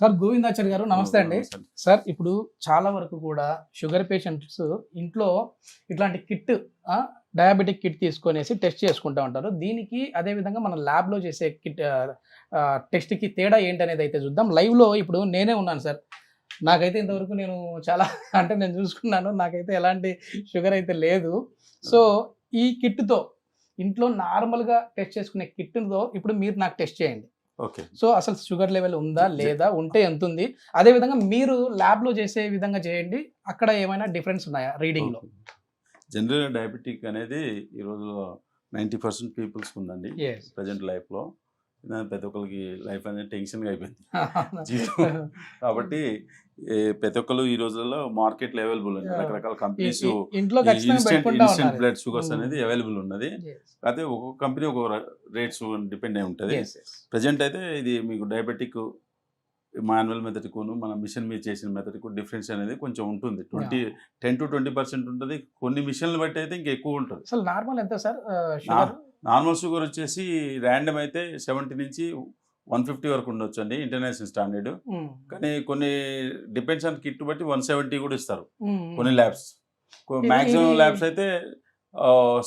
Sir Govindachari గారు నమస్తే అండి. నమస్తే. సార్ ఇప్పుడు చాలా వరకు కూడా షుగర్ పేషెంట్స్ ఇంట్లో ఇట్లాంటి కిట్ డయాబెటిక్ కిట్ తీసుకొనేసి టెస్ట్ చేసుకుంటూ ఉంటారు. దీనికి అదేవిధంగా మన ల్యాబ్లో చేసే కిట్ టెస్ట్కి తేడా ఏంటనేది అయితే చూద్దాం. లైవ్లో ఇప్పుడు నేనే ఉన్నాను సార్. నాకైతే ఇంతవరకు నేను చాలా అంటే నేను చూసుకున్నాను, నాకైతే ఎలాంటి షుగర్ అయితే లేదు. సో ఈ కిట్తో ఇంట్లో నార్మల్గా టెస్ట్ చేసుకునే కిట్తో ఇప్పుడు మీరు నాకు టెస్ట్ చేయండి. ఓకే. సో అసలు షుగర్ లెవెల్ ఉందా లేదా, ఉంటే ఎంత ఉంది, అదే విధంగా మీరు ల్యాబ్లో చేసే విధంగా చేయండి. అక్కడ ఏమైనా డిఫరెన్స్ ఉన్నాయా రీడింగ్లో? జనరల్ డయాబెటిక్ అనేది ఈ రోజులో 90% పీపుల్స్ ఉందండి ప్రజెంట్ లైఫ్లో. ప్రతి ఒక్కరికి లైఫ్ అనేది టెన్షన్గా అయిపోయింది జీవితం. కాబట్టి ప్రతి ఒక్కరు ఈ రోజుల్లో మార్కెట్లో అవైలబుల్ ఉంది. రకరకాల కంపెనీస్ ఇన్స్టెంట్ బ్లడ్ షుగర్స్ అనేది అవైలబుల్ ఉన్నది. అయితే ఒక్కొక్క కంపెనీ ఒక్కొక్క రేట్స్ డిపెండ్ అయి ఉంటుంది. ప్రజెంట్ అయితే ఇది మీకు డయాబెటిక్ మాన్యువల్ మెథడ్కు మన మిషన్ మీద చేసిన మెథడ్కు డిఫరెన్స్ అనేది కొంచెం ఉంటుంది. 10 to 20% ఉంటుంది. కొన్ని మిషన్లు బట్టి అయితే ఇంకా ఎక్కువ ఉంటుంది. అసలు నార్మల్ ఎంత సార్? నార్మల్ షుగర్ వచ్చేసి ర్యాండమ్ అయితే 70 నుంచి 150 వరకు ఉండొచ్చు అండి, ఇంటర్నేషనల్ స్టాండర్డ్. కానీ కొన్ని డిపెండ్స్ ఆన్ కిట్ బట్టి 170 కూడా ఇస్తారు కొన్ని ల్యాబ్స్. మ్యాక్సిమం ల్యాబ్స్ అయితే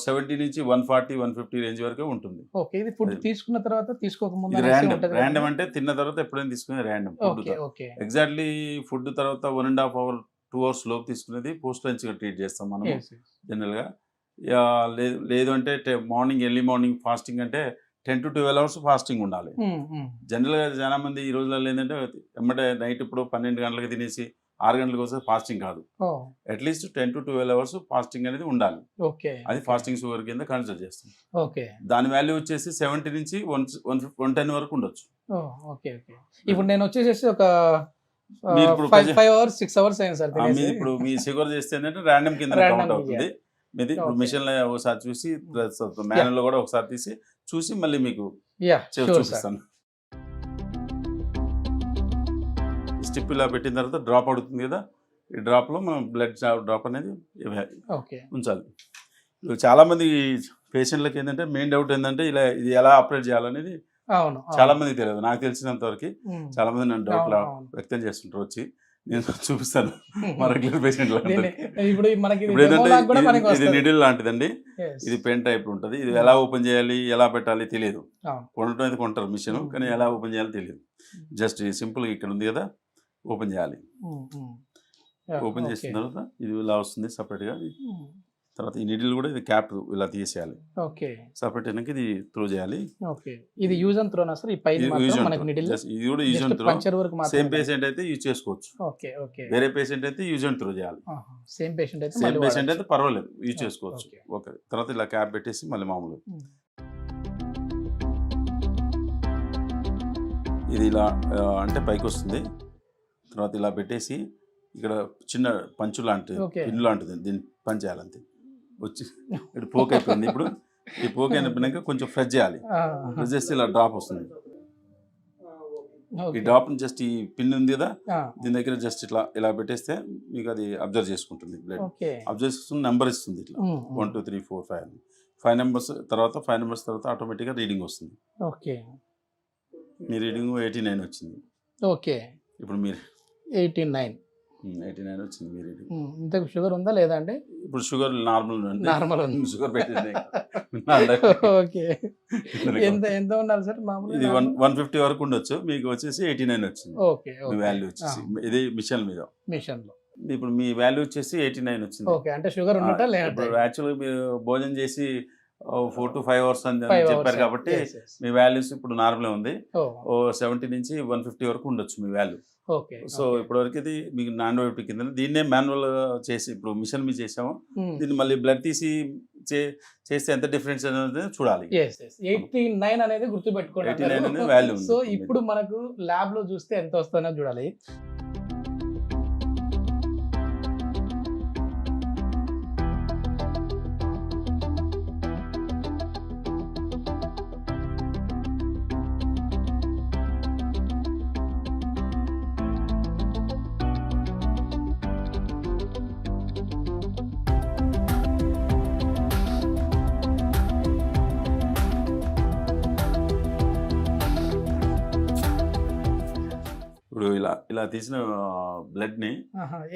70 నుంచి 140, 150 రేంజ్ వరకు ఉంటుంది. ఓకే. ఇది ఫుడ్ తీసుకున్న తర్వాత తీసుకోకముందు ర్యాండమ్ అంటే తిన్న తర్వాత ఎప్పుడైనా తీసుకునే ర్యాండమ్. ఎగ్జాక్ట్లీ ఫుడ్ తర్వాత 1.5 hour 2 hours లోపు తీసుకునేది పోస్ట్ లంచ్గా ట్రీట్ చేస్తాం మనం జనరల్గా. లేదు అంటే ఎర్లీ మార్నింగ్ ఫాస్టింగ్ అంటే 10 to 12 hours ఫాస్టింగ్ ఉండాలి. జనరల్గా చాలా మంది ఈ రోజులలో ఏంటంటే ఎమ్మటే నైట్ ఇప్పుడు 12 గంటలకు తినేసి 6 గంటలకు వస్తే ఫాస్టింగ్ కాదు. అట్లీస్ట్ 10 to 12 hours ఫాస్టింగ్ అనేది ఉండాలి. అది ఫాస్టింగ్ షుగర్ కింద కన్సిడర్ చేస్తాం. దాని వాల్యూ వచ్చేసి 70 నుంచి 110 వరకు ఉండొచ్చు. ఇప్పుడు నేను వచ్చేసి ఒక 5 hours 6 hours అయింది సార్. ఇప్పుడు మీ షుగర్ చేస్తే ఏంటంటే ర్యాండమ్ కింద కౌంట్ అవుతుంది. మీది మిషన్లో ఒకసారి చూసి మ్యానువల్లో కూడా ఒకసారి తీసి చూసి మళ్ళీ మీకు చూపిస్తాను. స్టిప్ ఇలా పెట్టిన తర్వాత డ్రాప్ అవుతుంది కదా, ఈ డ్రాప్లో మనం బ్లడ్ డ్రాప్ అనేది ఉంచాలి. చాలా మంది పేషెంట్లకి ఏంటంటే మెయిన్ డౌట్ ఏంటంటే ఇది ఎలా ఆపరేట్ చేయాలనేది చాలా మందికి తెలియదు. నాకు తెలిసినంత వరకు చాలా మంది నన్ను డౌట్ వ్యక్తం చేస్తుంటారు. వచ్చి నేను చూపిస్తాను మా రెగ్యులర్ పేషెంట్లు. ఇది నిడిల్ లాంటిదండి, ఇది పెన్ టైప్ ఉంటుంది. ఇది ఎలా ఓపెన్ చేయాలి ఎలా పెట్టాలి తెలియదు. కొనటం అయితే కొంటారు మిషన్, కానీ ఎలా ఓపెన్ చేయాలి తెలియదు. జస్ట్ సింపుల్గా ఇక్కడ ఉంది కదా, ఓపెన్ చేయాలి. ఓపెన్ చేసిన తర్వాత ఇది ఇలా వస్తుంది సపరేట్గా. తర్వాత ఈ నిడిల్ కూడా ఇది క్యాప్ ఇలా తీసేయాలి. సపరేట్ అయినాక ఇది త్రో చేయాలి. ఇది యూజ్ అండ్ త్రోనా సార్? ఇది కూడా use and throw. Same patient అయితే యూజ్ చేసుకోవచ్చు, వేరే పేషెంట్ అయితే యూజ్ అండ్ త్రో చేయాలి. సేమ్ పేషెంట్ అయితే పర్వాలేదు యూజ్ చేసుకోవచ్చు. ఓకే. తర్వాత ఇలా క్యాప్ పెట్టేసి మళ్ళీ మామూలు ఇది ఇలా అంటే పైకి వస్తుంది. తర్వాత ఇలా పెట్టేసి ఇక్కడ చిన్న పంచు లాంటిది పిన్ లాంటిది దీన్ని పని చేయాలంతే. వచ్చి ఇక్కడ పోక్ అయిపోయింది. ఇప్పుడు ఈ పోక్ అయిపోయినాక కొంచెం ఫ్రెష్ చేయాలి. ఫ్రెష్ చేస్తే ఇలా డ్రాప్ వస్తుంది. ఈ డ్రాప్ జస్ట్ ఈ పిన్ ఉంది కదా, దీని దగ్గర జస్ట్ ఇలా పెట్టేస్తే మీకు అది అబ్జర్వ్ చేసుకుంటుంది. బ్లడ్ అబ్జర్వ్ చేసుకుని నెంబర్ ఇస్తుంది. ఇట్లా 1 2 3 4 5 5 నెంబర్స్ తర్వాత 5 నెంబర్స్ తర్వాత ఆటోమేటిక్గా రీడింగ్ వస్తుంది. మీ రీడింగ్ 89 వచ్చింది. ఇప్పుడు మీరు 89 వచ్చింది మీ రీడింగ్. ఇంత షుగర్ ఉందా లేదా అండి? ఇప్పుడు షుగర్ నార్మల్ షుగర్ పెట్టింది. ఎంత ఉండాలి సార్ మామూలు? ఇది 150 వరకు ఉండొచ్చు. మీకు వచ్చేసి 89 వచ్చింది మీ వాల్యూ వచ్చేసి. ఇది మిషన్ లో ఇప్పుడు మీ వాల్యూ వచ్చేసి 89 వచ్చింది. అంటే షుగర్ ఉన్నట్ట లేదా? యాక్చువల్గా మీరు భోజనం చేసి 4 to 5 hours అని చెప్పారు కాబట్టి మీ వాల్యూస్ ఇప్పుడు నార్మల్ ఉంది. 70 నుంచి 150 వరకు ఉండొచ్చు మీ వాల్యూ. సో ఇప్పటివరకు ఇది మీకు నాన్ డయాబెటిక్ కింద. దీన్నే మాన్యువల్ చేసి ఇప్పుడు మిషన్ మీద చేసాము. దీన్ని మళ్ళీ బ్లడ్ తీసి చేస్తే ఎంత డిఫరెన్స్ అనేది చూడాలి. 89 అనేది గుర్తుపెట్టుకోండి. 89 అనేది వాల్యూ. సో ఇప్పుడు మనకు ల్యాబ్ లో చూస్తే ఎంత వస్తుందో చూడాలి. ఇప్పుడు ఇలా తీసిన బ్లడ్ని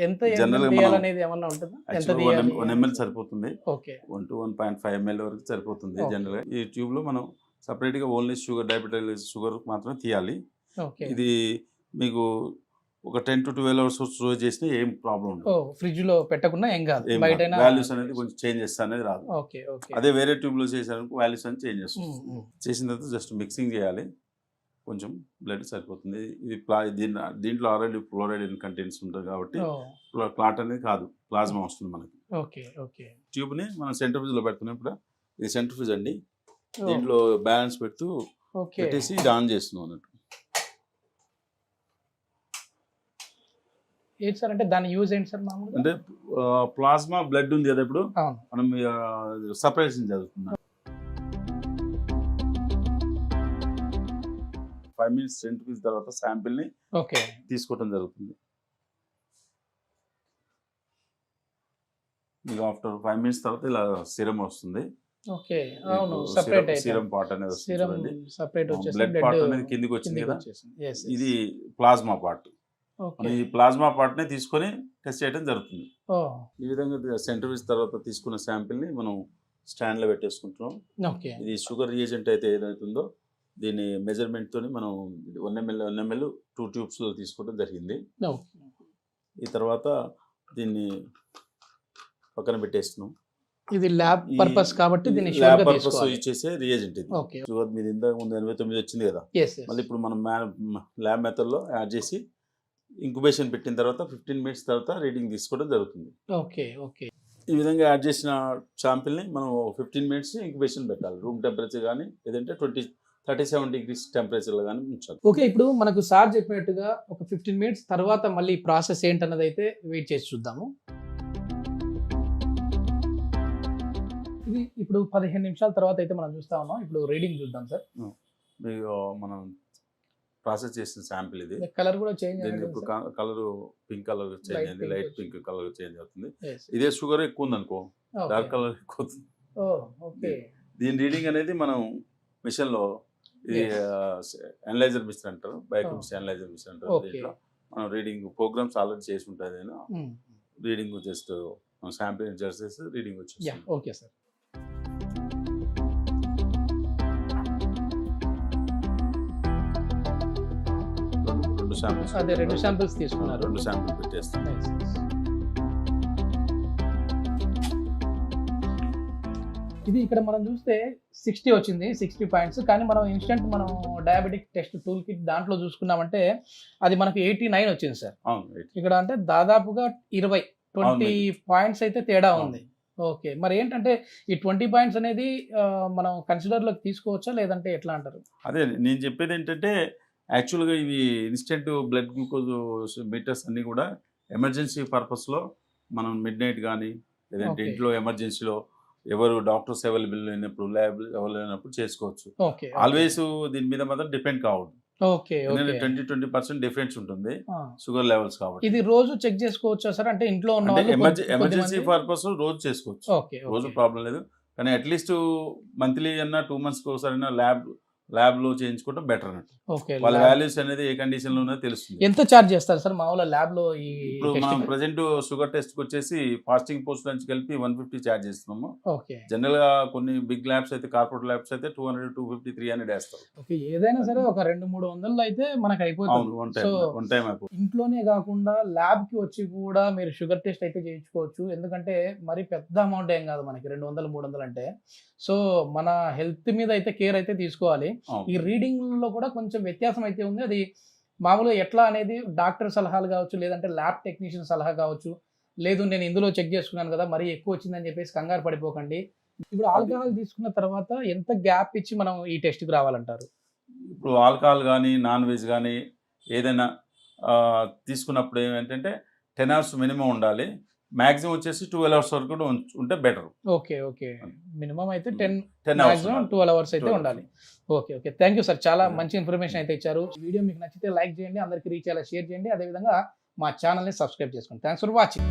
ఎంత జనరల్గా తీయాలనేది ఏమన్నా ఉంటుందా? ఎంత తీయాలి? 1 ml సరిపోతుంది. ఓకే 1 to 1.5 ml వరకు సరిపోతుంది Okay. జనరల్గా. ఈ ట్యూబ్లో మనం సపరేట్గా ఓన్లీ షుగర్ డయాబెటిక్ షుగర్ మాత్రం తీయాలి. ఓకే. ఇది మీకు ఒక 10 to 12 అవర్స్ స్టోర్ చేసినా ఏం ప్రాబ్లం ఉండదు. ఫ్రిడ్జ్ లో పెట్టకుండా ఏం కాదు, బయటైనా వాల్యూస్ అనేది కొంచెం చేంజ్ చేస్తా అనేది రాదు. Okay okay. అదే వేరే ట్యూబ్లో చేసారనుకో వాల్యూస్ అనేది చేంజ్ చేస్తుంది. చేసిన తర్వాత జస్ట్ మిక్సింగ్ చేయాలి, కొంచెం బ్లడ్ సరిపోతుంది. ఇది దీంట్లో ఆల్రెడీ ఫ్లోరైడ్ కంటెంట్స్ ఉంటుంది కాబట్టి క్లాట్ అనేది కాదు, ప్లాస్మా వస్తుంది మనకి. Okay okay. ట్యూబ్ని మనం సెంట్రిఫ్యూజ్లో పెడుతున్నప్పుడు ఇది సెంట్రిఫ్యూజ్ అండి, దీంట్లో బ్యాలెన్స్ పెడుతూ పెట్టేసి ఇది ఆన్ చేస్తున్నాం అన్నట్టు. ఏంటి సార్ అంటే దాని యూజ్ ఏంటి సార్ మామూలుగా? అంటే ప్లాస్మా బ్లడ్ ఉంది కదా, ఇప్పుడు అవును. మనం సపరేషన్ జరుగుతుంది. 5 minutes సెంట్రిఫ్యూజ్ తర్వాత శాంపిల్ ని తీసుకోవడం జరుగుతుంది. మీకు ఆఫ్టర్ 5 minutes తర్వాత ఇలా సిరం వస్తుంది. ఓకే అవును, సెపరేట్ సిరం పార్ట్ అనేది వస్తుంది. సెపరేట్ వచ్చేసి బ్లడ్ పార్ట్ అనేది కిందికి వచ్చింది కదా, ఇది ప్లాస్మా పార్ట్. ఈ ప్లాస్మా పార్ట్ ని తీసుకొని టెస్ట్ చేయడం జరుగుతుంది. ఈ విధంగా సెంట్రిఫ్యూజ్ తర్వాత తీసుకున్న శాంపిల్ ని మనం స్టాండ్ లో పెట్టేసుకుంటున్నాం. ఇది షుగర్ రియేజెంట్ అయితే ఏదైతుందో దీని మెజర్మెంట్ తోని మనం 1 ml 2 tubes లో తీసుకోవడం జరిగింది. ఈ తర్వాత దీన్ని పక్కన పెట్టేస్తున్నాం. ఇది ల్యాబ్ పర్పస్ కాబట్టి దీన్ని ల్యాబ్ పర్పస్ ఇచ్చేసే రియేజెంట్ ఇది. షుగర్ మీద ఇంతకు ముందు 89 వచ్చింది కదా, మళ్ళీ ఇప్పుడు మనం ల్యాబ్ మెథడ్ లో యాడ్ చేసి ఇంక్యుబేషన్ పెట్టిన తర్వాత 15 minutes తర్వాత రీడింగ్ తీసుకోవడం జరుగుతుంది. Okay okay. ఈ విధంగా యాడ్ చేసిన శాంపిల్ని మనం 15 minutes ఇంక్యుబేషన్ పెట్టాలి. రూమ్ టెంపరేచర్ కానీ లేదంటే 37 degrees టెంపరేచర్లో కానీ ఉంచాలి. ఓకే, ఇప్పుడు మనకు సార్ చెప్పినట్టుగా ఒక 15 minutes తర్వాత మళ్ళీ ప్రాసెస్ ఏంటన్నది అయితే వెయిట్ చేసి చూద్దాము. ఇది ఇప్పుడు 15 నిమిషాల తర్వాత అయితే మనం చూస్తా ఉన్నాం. ఇప్పుడు రీడింగ్ చూద్దాం సార్. మనం ప్రాసెస్ చేసిన శాంపిల్ ఇది. కలర్ కూడా చేంజ్ అయింది. ఇప్పుడు కలర్ పింక్ కలర్ చేంజ్ అయింది, లైట్ పింక్ కలర్ చేంజ్ అవుతుంది. ఇదే షుగర్ ఎక్కువ ఉంది అనుకో, డార్క్ కలర్ ఎక్కువ అవుతుంది. దీని రీడింగ్ అనేది మనం మిషన్ లో ఇది అనలైజర్ మిషన్ అంటారు, బయోకెమిస్ట్రీ అనలైజర్ మిషన్ అంటారు. దీంట్లో మనం రీడింగ్ ప్రోగ్రామ్స్ ఆల్రెడీ చేసి ఉంటుంది. రీడింగ్ జస్ట్ శాంపిల్ చేసేసి రీడింగ్ వచ్చేసి. Okay sir. అదే 2 శాంపిల్స్ తీసుకున్నారు. 2 శాంపిల్ పెట్టేస్తాం. ఇది ఇక్కడ మనం చూస్తే 60 వచ్చింది, 60 points. కానీ మనం ఇన్స్టెంట్ మనం డయాబెటిక్ టెస్ట్ టూల్ కిట్ దాంట్లో చూసుకున్నామంటే అది మనకు 89 వచ్చింది సార్. ఇక్కడ అంటే దాదాపుగా 20 points అయితే తేడా ఉంది. ఓకే, మరి ఏంటంటే ఈ 20 points అనేది మనం కన్సిడర్లోకి తీసుకోవచ్చా లేదంటే ఎట్లా అంటారు? అదే నేను చెప్పేది ఏంటంటే, యాక్చువల్గా ఇవి ఇన్స్టెంట్ బ్లడ్ గ్లూకోజ్ మీటర్స్ అన్నీ కూడా ఎమర్జెన్సీ పర్పస్లో మనం మిడ్ నైట్ కానీ లేదంటే ఇంట్లో ఎమర్జెన్సీలో ఎవరు డాక్టర్స్ అవైలబుల్ అయినప్పుడు, ల్యాబ్ అవైలబుల్ అయినప్పుడు చేసుకోవచ్చు. ఆల్వేస్ దీని మీద మాత్రం డిపెండ్ కావద్దు. 20% డిఫరెన్స్ ఉంటుంది షుగర్ లెవెల్స్ కాబట్టి. ఇది రోజు చెక్ చేసుకోవచ్చా సార్? అంటే ఇంట్లో ఉన్న ఎమర్జెన్సీ పర్పస్ రోజు చేసుకోవచ్చు, రోజు ప్రాబ్లం లేదు. కానీ అట్లీస్ట్ మంత్లీ అన్నా 2 months ఒకసారి ల్యాబ్ లో చేయించుకోవడం బెటర్ అన్నట్టు. వాళ్ళ వాల్యూస్ అనేది ఏ కండిషన్ లో తెలుస్తుంది. ఎంత చార్జ్ చేస్తారు సార్ మామూలుగా ల్యాబ్ లో? ఇప్పుడు మనం ప్రెసెంట్ షుగర్ టెస్ట్ వచ్చేసి ఫాస్టింగ్ పోస్ట్ నుంచి కలిపి 150 చార్జ్ చేస్తున్నాము. జనరల్ గా కొన్ని బిగ్ ల్యాబ్స్ అయితే, కార్పొరేట్ ల్యాబ్స్ అయితే 200, 250, 300 వేస్తారు. ఏదైనా సరే ఒక 200-300 అయితే మనకు అయిపోతుంది. ఇంట్లోనే కాకుండా ల్యాబ్ కి వచ్చి కూడా మీరు షుగర్ టెస్ట్ అయితే చేయించుకోవచ్చు. ఎందుకంటే మరి పెద్ద అమౌంట్ ఏం కాదు మనకి 200-300 అంటే. సో మన హెల్త్ మీద అయితే కేర్ అయితే తీసుకోవాలి. ఈ రీడింగ్ లో కూడా కొంచెం వ్యత్యాసం అయితే ఉంది. అది మామూలుగా ఎట్లా అనేది డాక్టర్ సలహాలు కావచ్చు, లేదంటే ల్యాబ్ టెక్నీషియన్ సలహా కావచ్చు. లేదు నేను ఇందులో చెక్ చేసుకున్నాను కదా, మరీ ఎక్కువ వచ్చిందని చెప్పేసి కంగారు పడిపోకండి. ఇప్పుడు ఆల్కహాల్ తీసుకున్న తర్వాత ఎంత గ్యాప్ ఇచ్చి మనం ఈ టెస్ట్కి రావాలంటారు? ఇప్పుడు ఆల్కహాల్ కానీ నాన్ వెజ్ కానీ ఏదైనా తీసుకున్నప్పుడు ఏమంటే 10 hours మినిమం ఉండాలి. మాక్సిమం వచ్చేసి 12 hours వరకు కూడా ఉంటే బెటర్. ఓకే ఓకే, మినిమం అయితే 10 మాక్సిమం 12 hours అయితే ఉండాలి. Okay okay, thank you sir, చాలా మంచి ఇన్ఫర్మేషన్ అయితే ఇచ్చారు. వీడియో మీకు నచ్చితే లైక్ చేయండి, అందరికి రీచ్ అయ్యేలా షేర్ చేయండి, అదేవిధంగా మా ఛానల్ని సబ్స్క్రైబ్ చేసుకోండి. Thanks for watching.